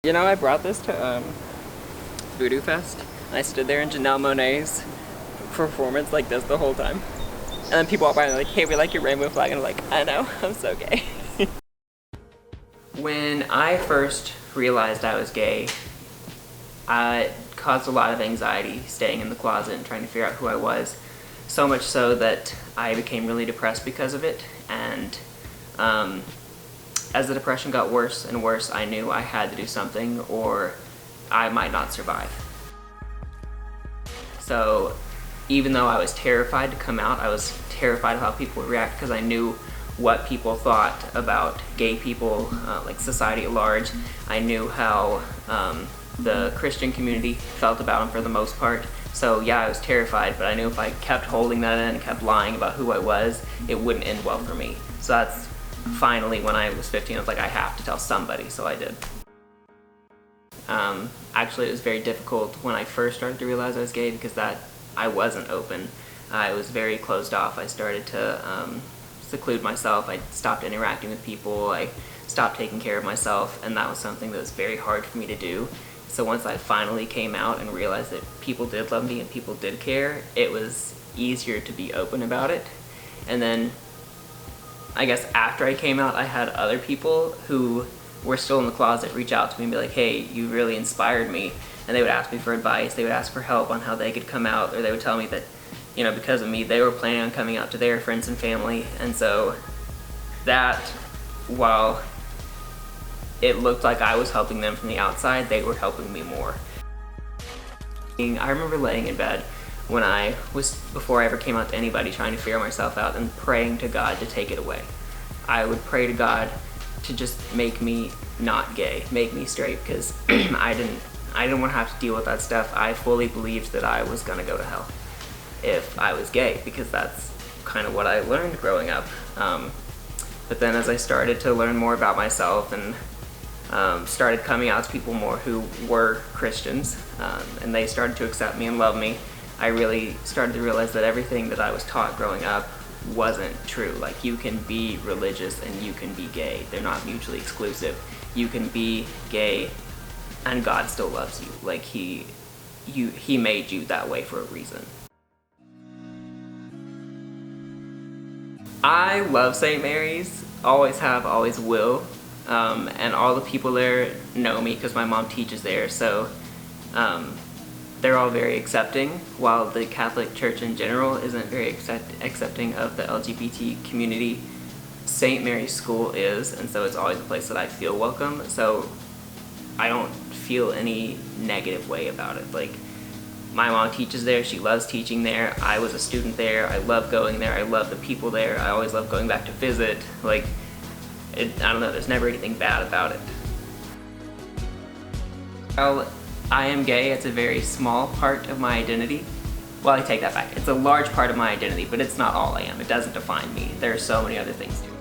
You know, I brought this to Voodoo Fest. I stood there in Janelle Monáe's performance like this the whole time. And then people walk by and they're like, hey, we like your rainbow flag. And I'm like, I know, I'm so gay. When I first realized I was gay, it caused a lot of anxiety staying in the closet and trying to figure out who I was. So much so that I became really depressed because of it. And as the depression got worse and worse, I knew I had to do something or I might not survive. So even though I was terrified to come out, I was terrified of how people would react because I knew what people thought about gay people, like society at large. I knew how the Christian community felt about them for the most part. So yeah, I was terrified, but I knew if I kept holding that in and kept lying about who I was, it wouldn't end well for me. So that's finally when I was 15, I was like, I have to tell somebody, so I did. Actually, it was very difficult when I first started to realize I was gay because I wasn't open. I was very closed off. I started to seclude myself. I stopped interacting with people. I stopped taking care of myself, and that was something that was very hard for me to do. So once I finally came out and realized that people did love me and people did care, it was easier to be open about it. And then I guess after I came out, I had other people who were still in the closet reach out to me and be like, hey, you really inspired me. And they would ask me for advice, they would ask for help on how they could come out, or they would tell me that, you know, because of me, they were planning on coming out to their friends and family. And so that, while it looked like I was helping them from the outside, they were helping me more. I remember laying in bed when before I ever came out to anybody, trying to figure myself out and praying to God to take it away. I would pray to God to just make me not gay, make me straight, because I didn't want to have to deal with that stuff. I fully believed that I was gonna go to hell if I was gay, because that's kind of what I learned growing up. But then as I started to learn more about myself and started coming out to people more who were Christians, and they started to accept me and love me, I really started to realize that everything that I was taught growing up wasn't true. Like, you can be religious and you can be gay. They're not mutually exclusive. You can be gay and God still loves you. Like, he made you that way for a reason. I love St. Mary's, always have, always will. And all the people there know me because my mom teaches there, so they're all very accepting, while the Catholic Church in general isn't very accepting of the LGBT community. St. Mary's School is, and so it's always a place that I feel welcome, so I don't feel any negative way about it. Like, my mom teaches there, she loves teaching there, I was a student there, I love going there, I love the people there, I always love going back to visit. Like, I don't know, there's never anything bad about it. Well, I am gay, it's a very small part of my identity. Well, I take that back. It's a large part of my identity, but it's not all I am. It doesn't define me. There are so many other things to it.